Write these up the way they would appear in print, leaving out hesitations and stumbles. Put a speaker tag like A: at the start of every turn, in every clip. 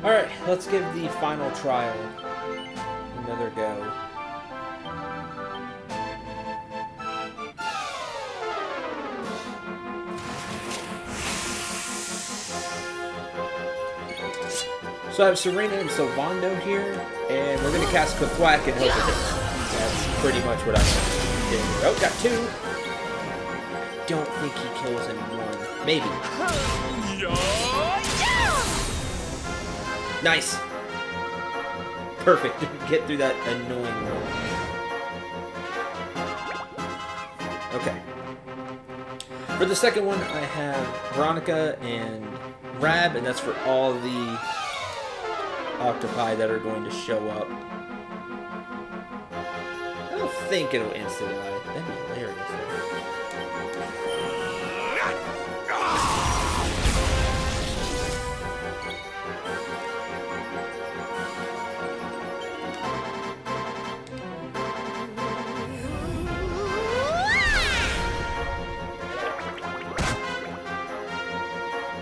A: Alright, let's give the final trial another go. So I have Serena and Sylvando here, and we're going to cast Kathwack and hope it hits. That's pretty much what I'm doing. Oh, got two. Don't think he kills in one. Maybe. Nice. Perfect. Get through that annoying one. Okay. For the second one, I have Veronica and Rab, and that's for all the octopi that are going to show up. I don't think it'll insta-die. That'd be hilarious.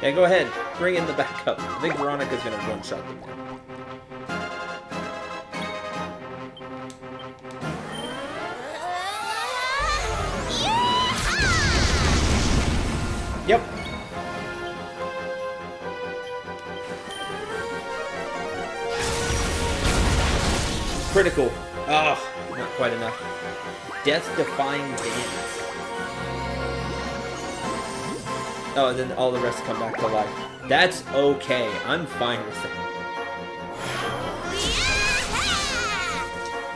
A: Yeah, go ahead. Bring in the backup. I think Veronica's going to one-shot them now. Yep. Critical. Oh, not quite enough. Death-defying dance. Oh, and then all the rest come back to life. That's okay. I'm fine with that.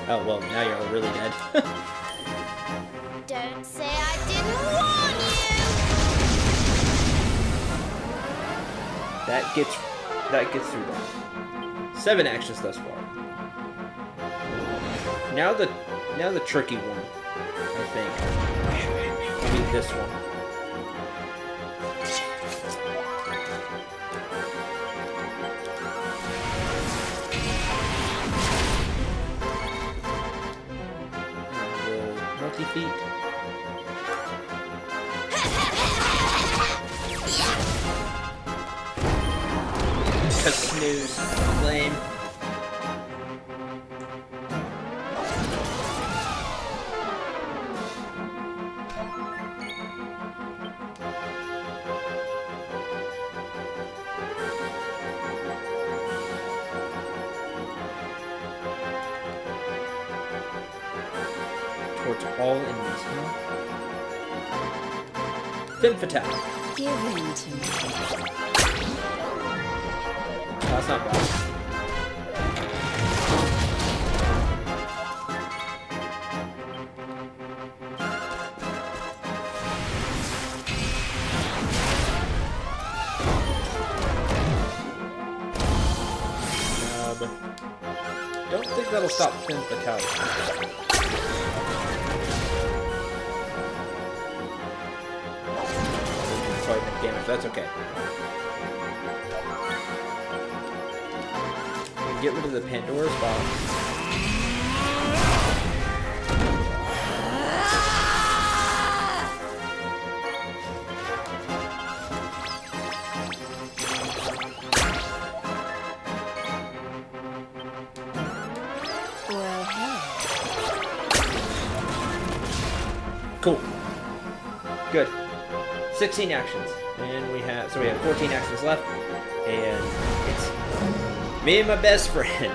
A: Oh, well, now you're all really dead.
B: Don't say I didn't warn you!
A: That gets through that. 7 actions thus far. Now the tricky one, I think. Maybe this one. Multi-feet. A snooze. Lame. Towards all enemies, huh? Femme Fatale.
B: Give in to me.
A: That's not bad. Don't think that'll stop Femme Fatale. Damage, that's okay. Get rid of the Pandora's box.
B: Well,
A: cool. Good. 16 actions. And we have 14 actions left. And it's me and my best friend.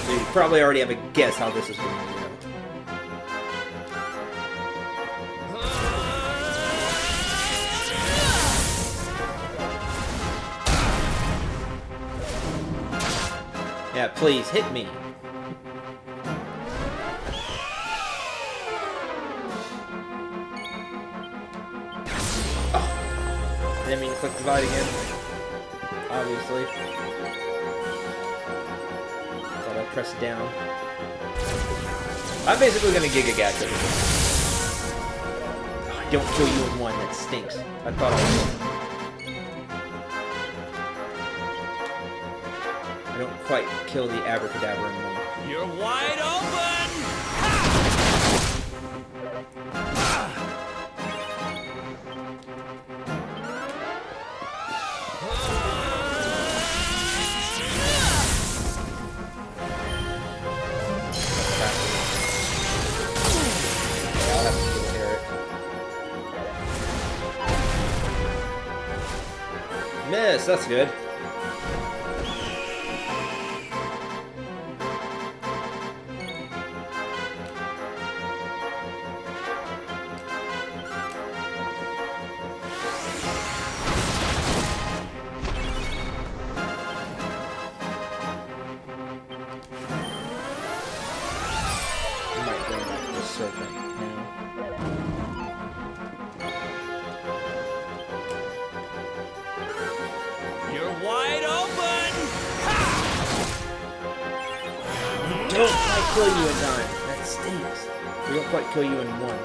A: So you probably already have a guess how this is going to go. Yeah, please, hit me. Oh. Didn't mean to click divide again. Obviously. Thought I'd press down. I'm basically gonna Giga Gash everything. Oh, I don't kill you in one, that stinks. I thought I would. I don't quite kill the Abracadabra in one.
C: You're wide open!
A: miss. That's good. Might bring back the serpent now.
C: You're wide open!
A: Don't quite kill you in time. That stinks. We don't quite kill you in one.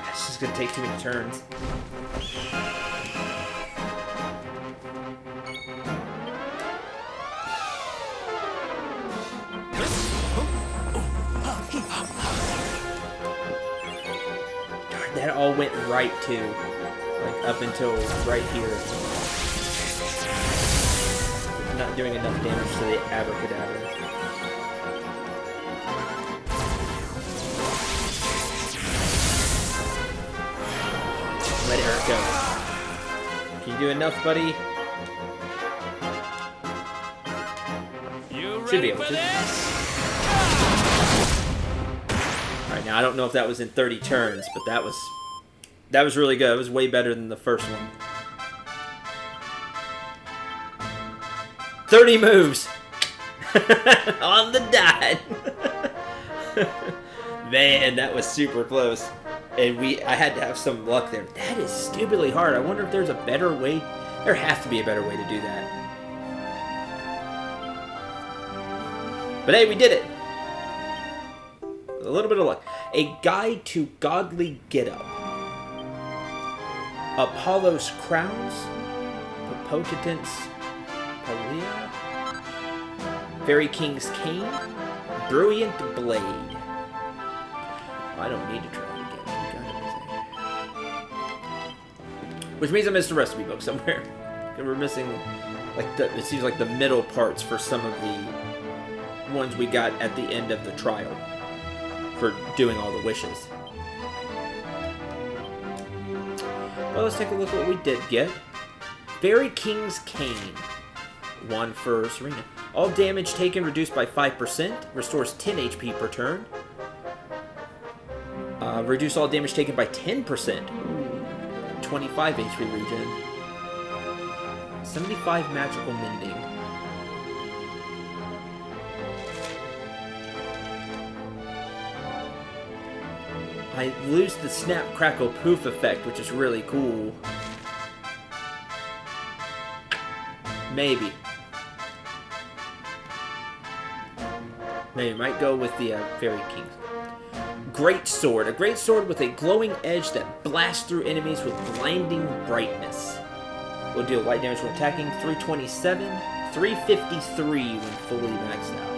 A: It's just gonna take too many turns. Darn, that all went right too. Like up until right here. Not doing enough damage to the abracadabra. Let Eric go. Can you do enough, buddy?
C: You
A: Should be
C: ready
A: able
C: for
A: to.
C: this?
A: Alright, now I don't know if that was in 30 turns, but that was really good. It was way better than the first one. 30 moves! On the dot! Man, that was super close. And I had to have some luck there. That is stupidly hard. I wonder if there's a better way. There has to be a better way to do that. But hey, we did it! A little bit of luck. A Guide to Godly Get-Up. Apollo's Crowns. Potentant's Palia. Fairy King's Cane. Brilliant Blade. I don't need to try it again. We got everything. Which means I missed a recipe book somewhere. We're missing, like, it seems like the middle parts for some of the ones we got at the end of the trial for doing all the wishes. Well, let's take a look at what we did get. Fairy King's Cane. One for Serena. All damage taken reduced by 5%. Restores 10 HP per turn. Reduce all damage taken by 10%. Ooh, 25 HP regen. 75 magical mending. I lose the snap, crackle, poof effect, which is really cool. Maybe. Maybe might go with the Fairy Kings. Great Sword. A great sword with a glowing edge that blasts through enemies with blinding brightness. Will deal light damage when attacking. 327, 353 when fully maxed out.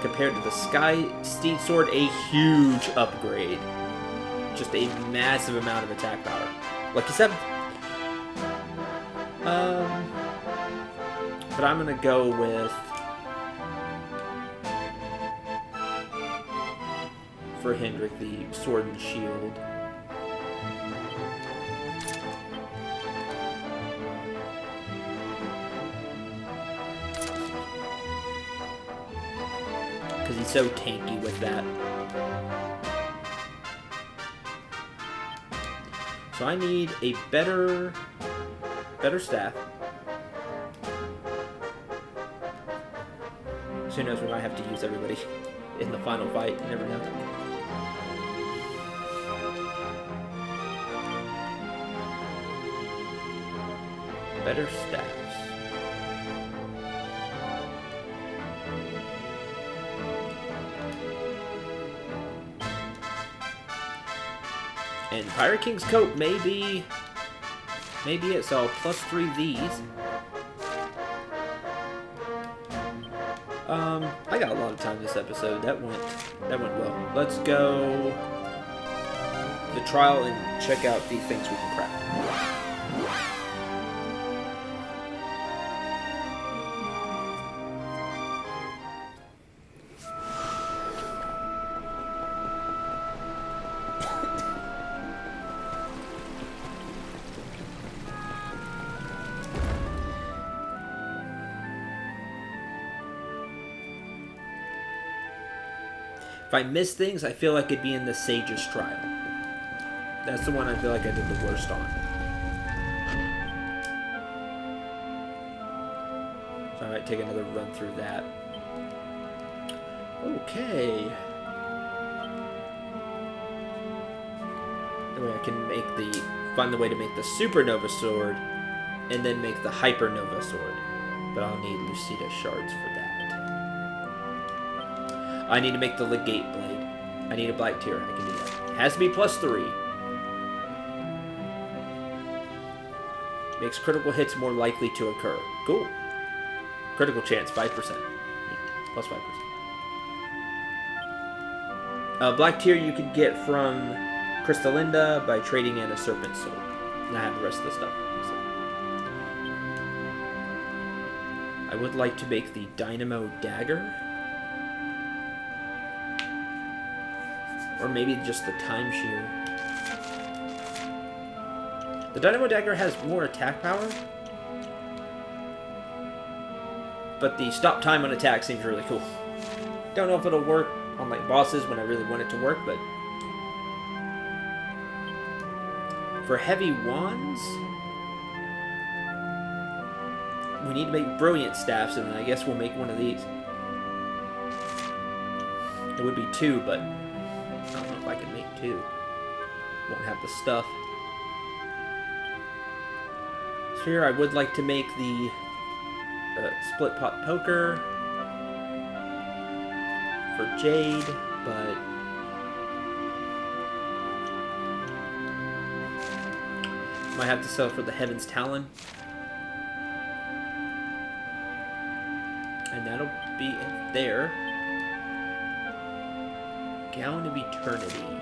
A: Compared to the Sky Steed Sword, a huge upgrade. Just a massive amount of attack power. Lucky 7. But I'm gonna go with, for Hendrik, the Sword and Shield. Because he's so tanky with that. So I need a better staff. So who knows, we might have to use everybody in the final fight. You never know. Better staffs. And Pirate King's Coat may be it, so I'll +3 these. I got a lot of time this episode. That went well. Let's go the trial and check out the things we can craft. If I miss things, I feel like it'd be in the Sage's Trial. That's the one I feel like I did the worst on. So I might take another run through that. Okay. Anyway, I can find the way to make the Supernova Sword, and then make the Hypernova Sword. But I'll need Lucida Shards for that. I need to make the Legate Blade. I need a Black Tier. I can do that. It has to be +3. Makes critical hits more likely to occur. Cool. Critical chance, 5%. Plus 5%. Black Tier you could get from Crystalinda by trading in a Serpent Soul. And I have the rest of the stuff. So. I would like to make the Dynamo Dagger. Or maybe just the Time Shear. The Dynamo Dagger has more attack power. But the stop time on attack seems really cool. Don't know if it'll work on like bosses when I really want it to work, but... For heavy wands... We need to make brilliant staffs, and then I guess we'll make one of these. It would be 2, but... I don't know if I can make 2. Won't have the stuff. So here I would like to make the split pot poker for Jade, but might have to sell for the Heaven's Talon. And that'll be it there. Gown of Eternity.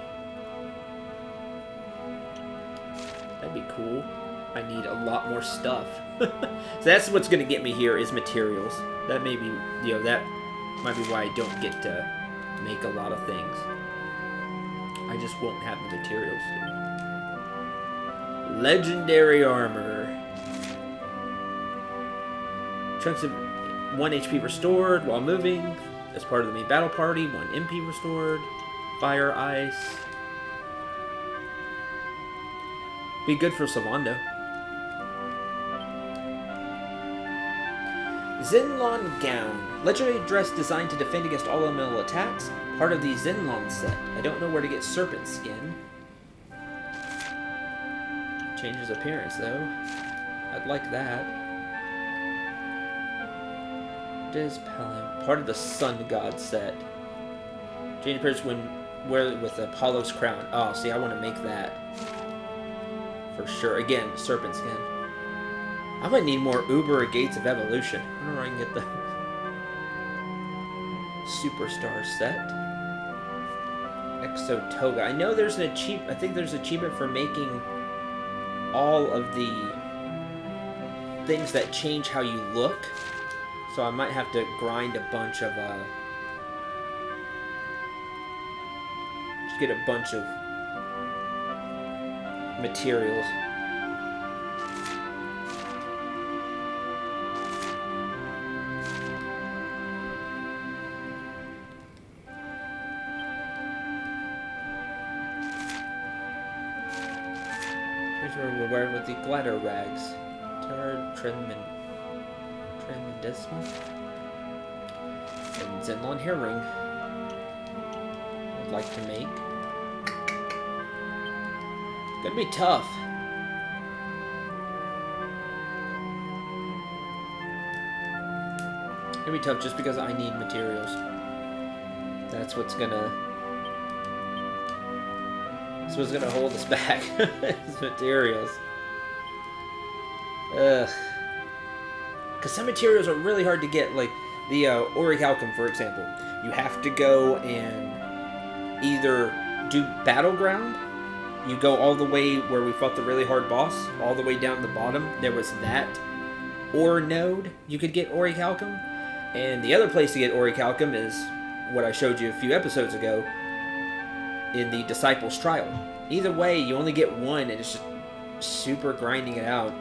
A: That'd be cool. I need a lot more stuff. So that's what's going to get me here is materials. That may be, that might be why I don't get to make a lot of things. I just won't have the materials. Legendary armor. Chunks of 1 HP restored while moving as part of the main battle party. 1 MP restored. Fire, ice. Be good for Sylvando. Zenlon Gown. Legendary dress designed to defend against all elemental attacks. Part of the Zenlon set. I don't know where to get Serpent Skin. Changes appearance, though. I'd like that. Dispelling. Part of the Sun God set. Change appearance when wear it with Apollo's crown. Oh, see, I want to make that. For sure. Again, Serpent Skin. I might need more Uber Gates of Evolution. I don't know where I can get the Superstar set. Exo Toga. I know there's an achievement. I think there's an achievement for making all of the things that change how you look. So I might have to grind a bunch of just get a bunch of materials. We're wearing with the glider rags. Terra Tremendisma. And Zenlon hair ring. I'd like to make. Gonna be tough. Gonna be tough just because I need materials. That's what's gonna hold us back. Is materials. Ugh. Because some materials are really hard to get, like the Orichalcum, for example. You have to go and either do Battleground. You go all the way where we fought the really hard boss, all the way down the bottom. There was that. Ore node, you could get Orichalcum. And the other place to get Orichalcum is what I showed you a few episodes ago in the Disciples Trial. Either way, you only get one, and it's just super grinding it out.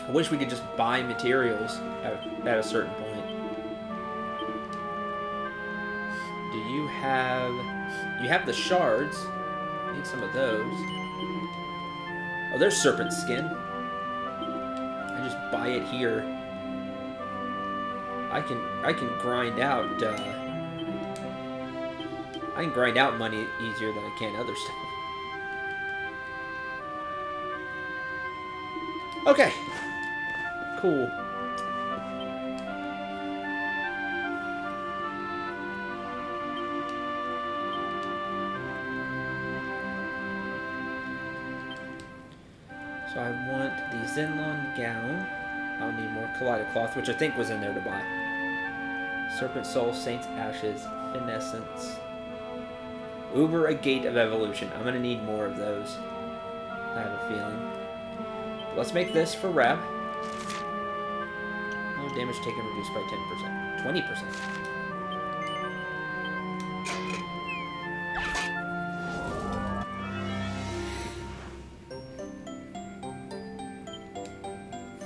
A: I wish we could just buy materials at a certain point. Do you you have the shards. Need some of those. Oh, there's serpent skin. I just buy it here. I can grind out. I can grind out money easier than I can other stuff. Okay. Cool. So I want the Zenlong gown. I'll need more Kaleido cloth, which I think was in there to buy. Serpent Soul, Saint's Ashes, Finessence. Uber, a Gate of Evolution. I'm gonna need more of those. I have a feeling. Let's make this for Rab. Oh, damage taken reduced by 10%. 20%.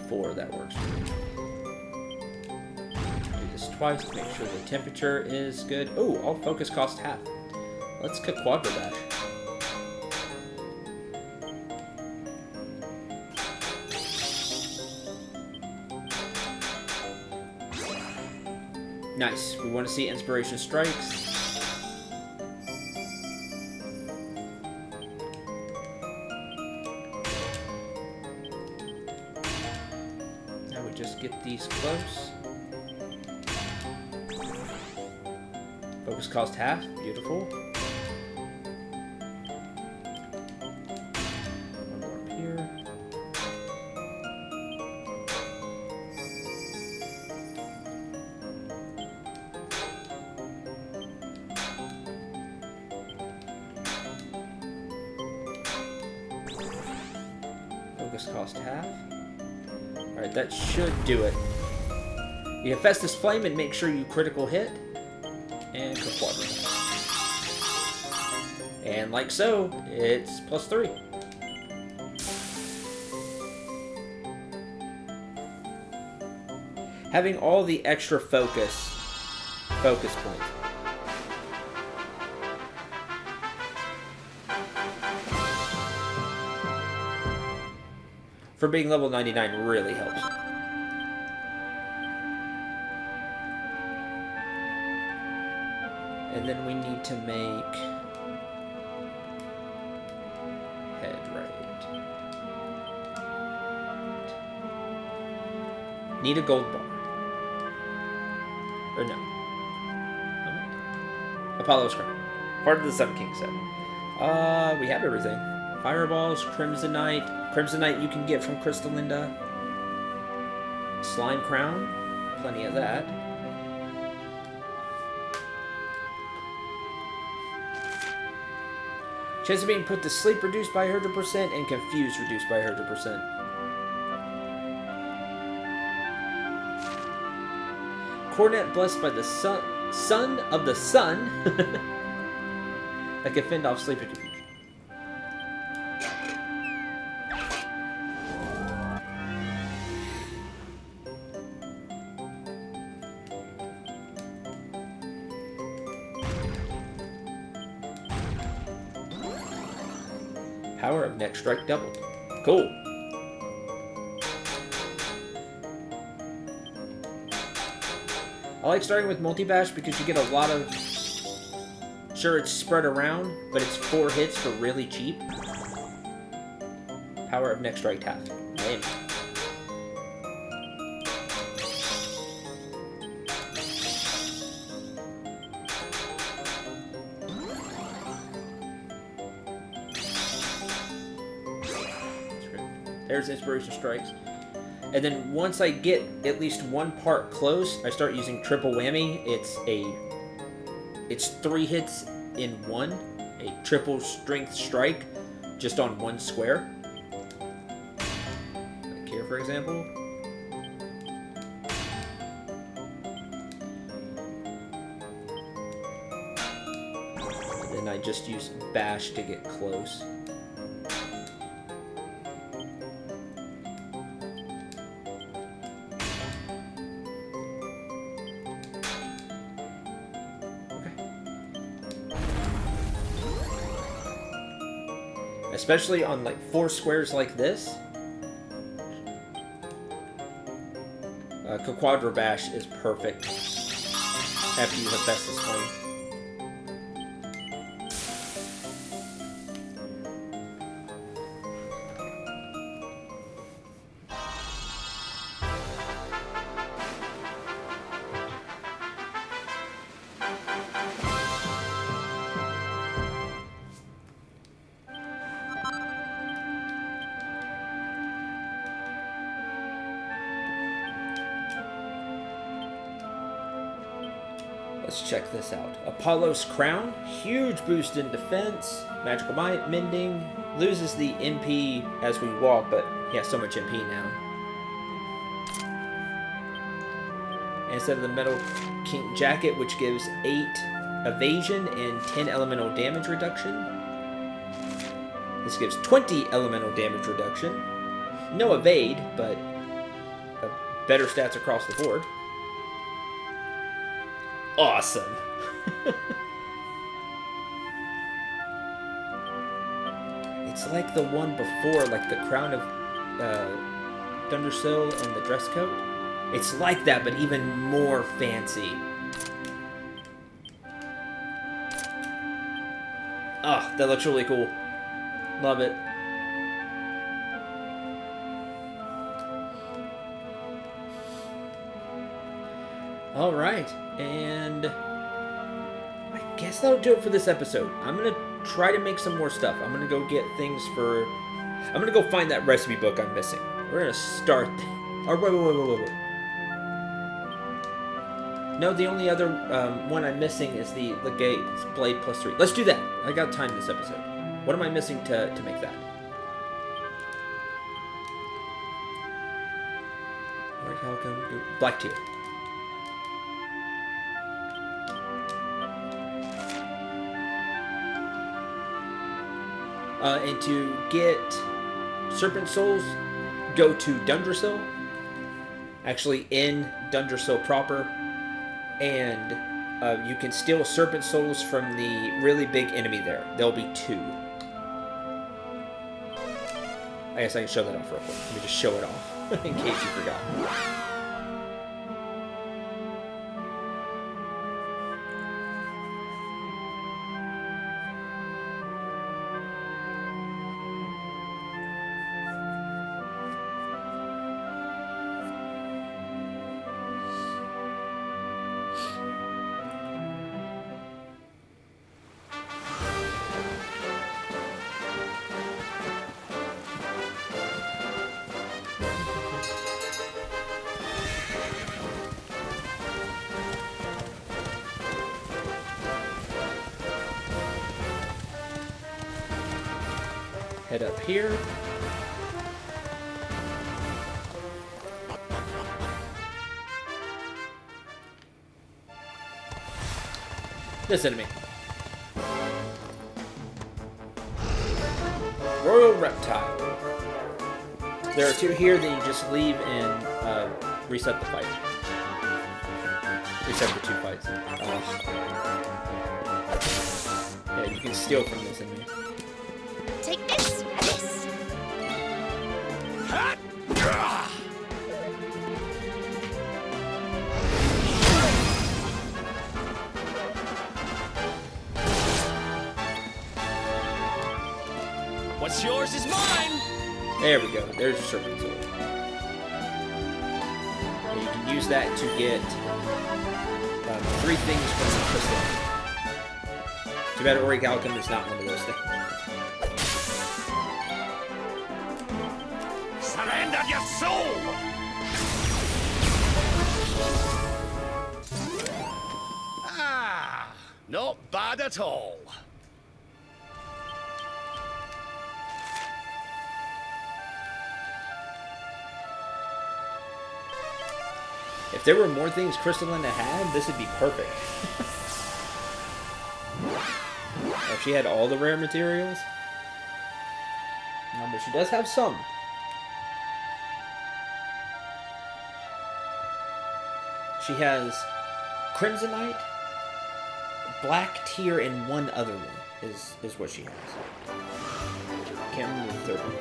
A: Four, that works for me. Do this twice to make sure the temperature is good. Oh, all focus cost half. Let's cook Quadra Bash. Nice. We want to see Inspiration Strikes. Now we just get these close. Focus cost half. Beautiful. One more up here. Focus cost half. Alright, that should do it. You Hephaestus Flame and make sure you critical hit. And cook Quadra. And like so, it's +3. Having all the extra focus points. For being level 99 really helps. And then we need to make head right. Need a gold bar. Or no. Apollo's Crown. Part of the Sun King set. We have everything. Fireballs, Crimsonite. Crimsonite you can get from Crystalinda. Slime Crown. Plenty of that. Chance of being put to sleep reduced by 100% and confused reduced by 100%. Coronet blessed by the son of the sun that can fend off sleep and confusion. Power of Next Strike doubled. Cool. I like starting with multi-bash because you get a lot of... Sure, it's spread around, but it's 4 hits for really cheap. Power of Next Strike half. Lame. There's Inspiration Strikes. And then once I get at least one part close, I start using Triple Whammy. It's 3 hits in one. A triple strength strike just on one square. Like here, for example. And then I just use Bash to get close. especially on like 4 squares like this. Quadra Bash is perfect after you have Festus Flame. Let's check this out. Apollo's Crown, huge boost in defense, magical might, mending, loses the MP as we walk, but he has so much MP now. And instead of the Metal King Jacket, which gives 8 evasion and 10 elemental damage reduction, this gives 20 elemental damage reduction. No evade, but better stats across the board. Awesome. It's like the one before, like the Crown of Dundersill and the dress coat. It's like that, but even more fancy. Ah, that looks really cool. Love it. All right, and I guess that'll do it for this episode. I'm gonna try to make some more stuff. I'm gonna go get things for. I'm gonna go find that recipe book I'm missing. We're gonna start. Or wait. No, the only other one I'm missing is the Legate's Blade +3. Let's do that. I got time this episode. What am I missing to make that? Black Tear. And to get Serpent Souls, go to Dundersill. Actually, in Dundersill proper. And you can steal Serpent Souls from the really big enemy there. There'll be 2. I guess I can show that off real quick. Let me just show it off, in case you forgot. Head up here. This enemy. Royal Reptile. There are 2 here that you just leave and reset the fight. Reset the 2 fights. Yeah, you can steal from this enemy.
B: Take this.
C: What's yours is mine.
A: There we go. There's your Serpent Soul. And you can use that to get 3 things from the crystal. Too bad Auric Alchem is not one of those things.
C: Surrender your soul! Ah, not bad at all.
A: If there were more things Crystalina had, this would be perfect. If she had all the rare materials. No, but she does have some. She has Crimsonite, Black Tear, and one other one is what she has. him the third one.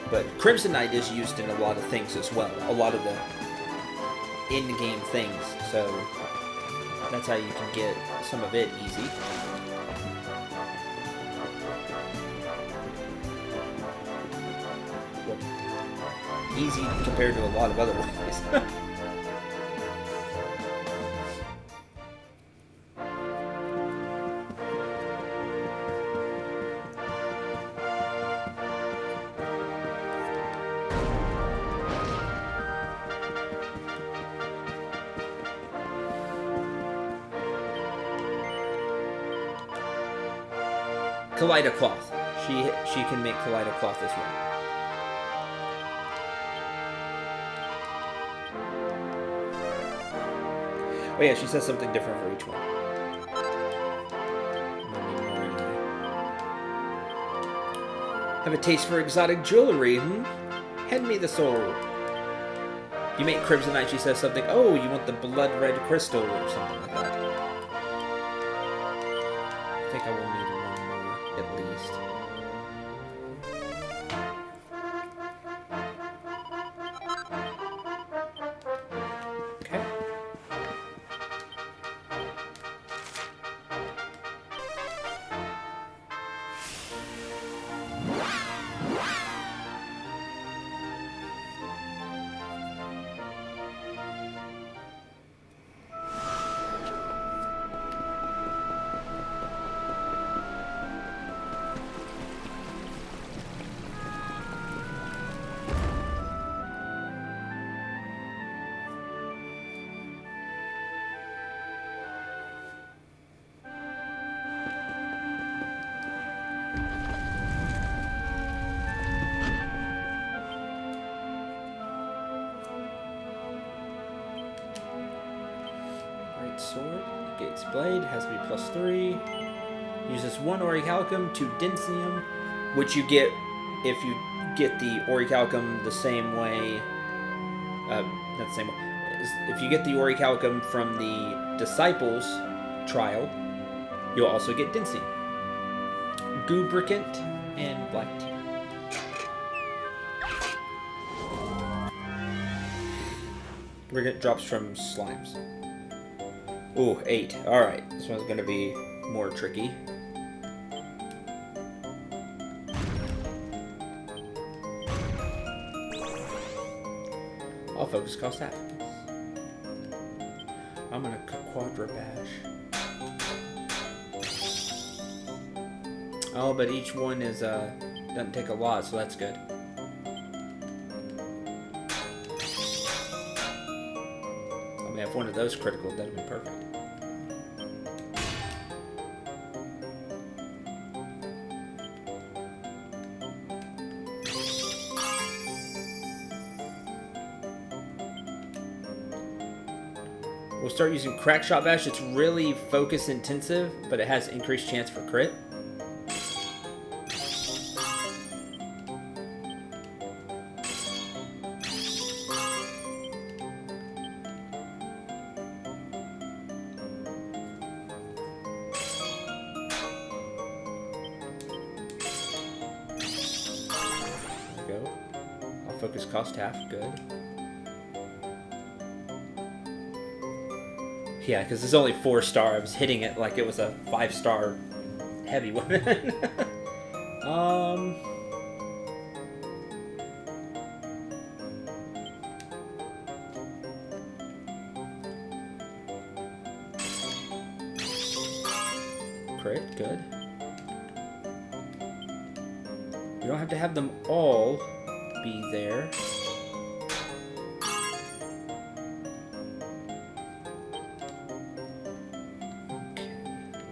A: But Crimson Knight is used in a lot of things as well. A lot of the in-game things. So that's how you can get some of it easy. Easy compared to a lot of other ways. Kaleido Cloth. She can make Kaleido Cloth as well. Oh yeah, she says something different for each one. Have a taste for exotic jewelry, hmm? Hand me the sword. You make Crimson Knight, she says something, oh, you want the blood red crystal or something like that. I think I will need one more, at least. Okay. Sword, Gates Blade, has to be +3. Uses 1 Orichalcum, 2 Densium, which you get if you get the Orichalcum the same way. Not the same way. If you get the Orichalcum from the Disciples trial, you'll also get Densium. Gubricant and Black Tea. Gubricant drops from slimes. Ooh, 8. Alright, this one's gonna be more tricky. I'll focus cost half. I'm gonna Quadra Bash. Oh, but each one is, doesn't take a lot, so that's good. I mean, if one of those critical, that'd be perfect. We'll start using Crackshot Bash. It's really focus intensive, but it has increased chance for crit. There we go. I'll focus cost half. Good. Yeah, because it's only 4-star. I was hitting it like it was a 5-star heavy weapon. Crit, good. You don't have to have them all be there.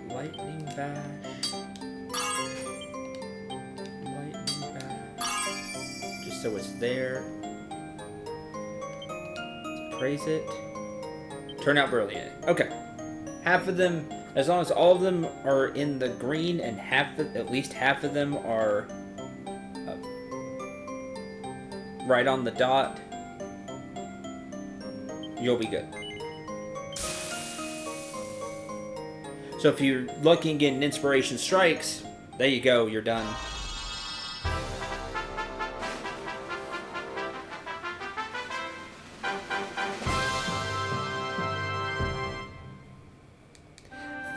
A: Lightning Bash. Just so it's there. Praise it. Turn out brilliant. Okay. Half of them, as long as all of them are in the green and at least half of them are right on the dot, you'll be good. So if you're lucky and getting Inspiration Strikes, There you go, you're done.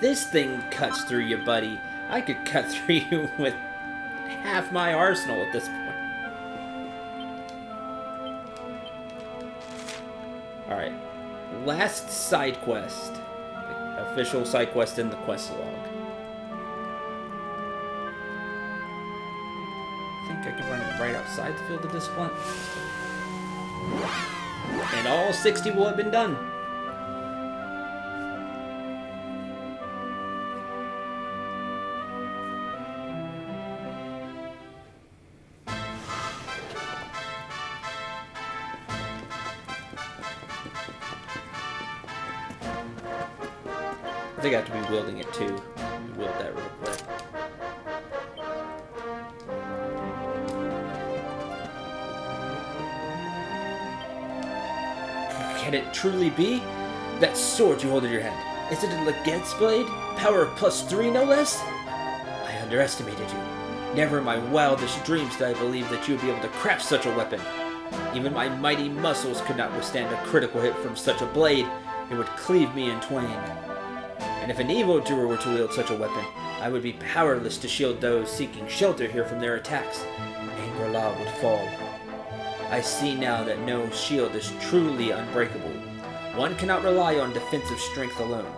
A: This thing cuts through you, buddy. I could cut through you with half my arsenal at this point. Alright. Last side quest. Official side quest in the quest log. I think I can run it right outside the field of discipline. And all 60 will have been done. I think I have to be wielding it too. Wield that real quick. Can it truly be? That sword you hold in your hand. Is it a Leget's blade? Power of +3, no less? I underestimated you. Never in my wildest dreams did I believe that you would be able to craft such a weapon. Even my mighty muscles could not withstand a critical hit from such a blade. It would cleave me in twain. And if an evildoer were to wield such a weapon, I would be powerless to shield those seeking shelter here from their attacks. Angor-La would fall. I see now that no shield is truly unbreakable. One cannot rely on defensive strength alone.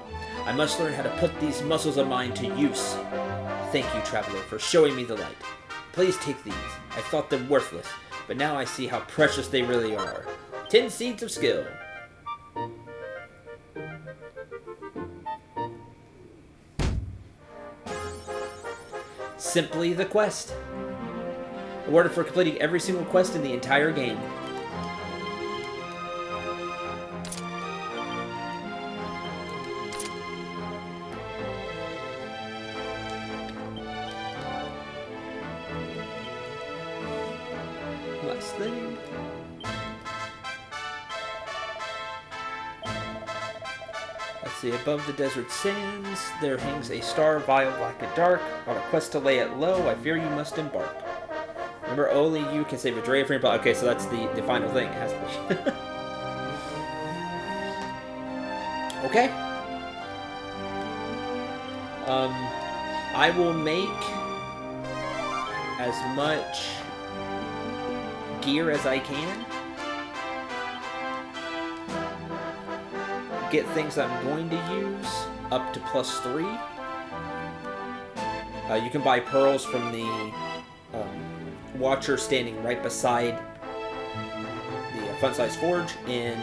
A: I must learn how to put these muscles of mine to use. Thank you, Traveler, for showing me the light. Please take these. I thought them worthless, but now I see how precious they really are. 10 seeds of skill. Simply the quest. Awarded for completing every single quest in the entire game. Last thing. Let's see, above the desert sands, there hangs a star vial like a dark. On a quest to lay it low, I fear you must embark. Remember, only you can save a Drea from your body. Okay, so that's the final thing. It has to be. Okay. I will make as much gear as I can. Get things I'm going to use up to +3. You can buy pearls from the Watcher standing right beside the Fun Size Forge in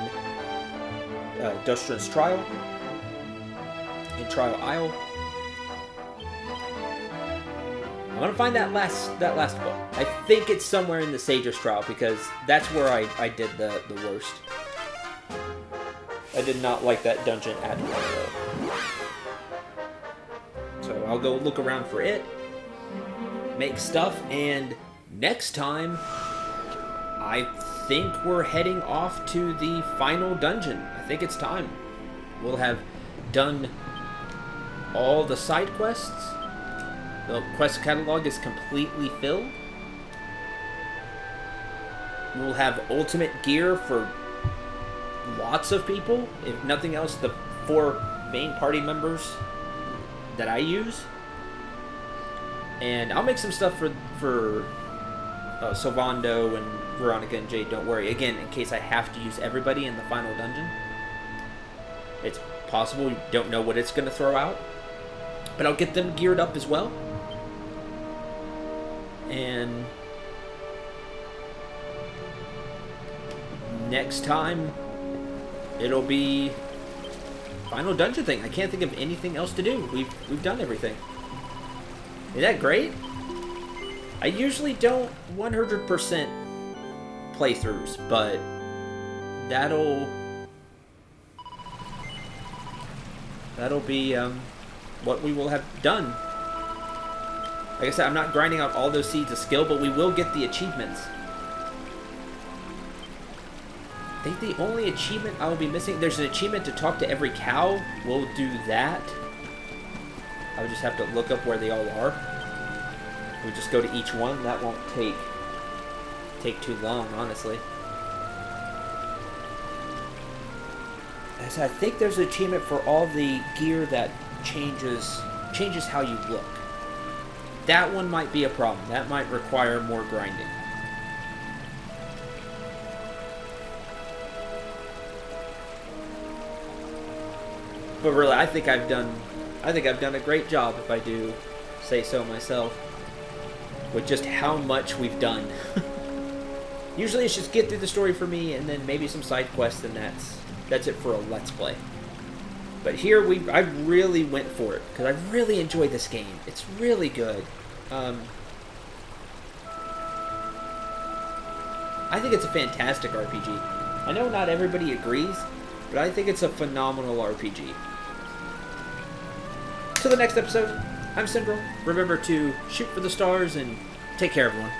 A: Dustrin's Trial, in Trial Isle. I'm gonna find that last book. I think it's somewhere in the Sage's Trial because that's where I did the worst. I did not like that dungeon at all, though. So I'll go look around for it, make stuff, and next time, I think we're heading off to the final dungeon. I think it's time. We'll have done all the side quests. The quest catalog is completely filled. We'll have ultimate gear for lots of people. If nothing else, the 4 main party members that I use. And I'll make some stuff for Sylvando and Veronica and Jade, don't worry. Again, in case I have to use everybody in the final dungeon. It's possible, you don't know what it's going to throw out. But I'll get them geared up as well. And next time, it'll be final dungeon thing. I can't think of anything else to do. We've done everything. Isn't that great? I usually don't 100% playthroughs, but that'll be what we will have done. Like I said, I'm not grinding out all those seeds of skill, but we will get the achievements. I think the only achievement I will be missing, there's an achievement to talk to every cow. We'll do that. I would just have to look up where they all are. We just go to each one. That won't take too long, honestly. As I think there's an achievement for all the gear that changes how you look. That one might be a problem. That might require more grinding. But really, I think I've done a great job, if I do say so myself, with just how much we've done. Usually it's just get through the story for me, and then maybe some side quests, and that's it for a Let's Play. But here I really went for it, because I really enjoy this game. It's really good. I think it's a fantastic RPG. I know not everybody agrees, but I think it's a phenomenal RPG. Till the next episode, I'm Syndrel. Remember to shoot for the stars and take care, everyone.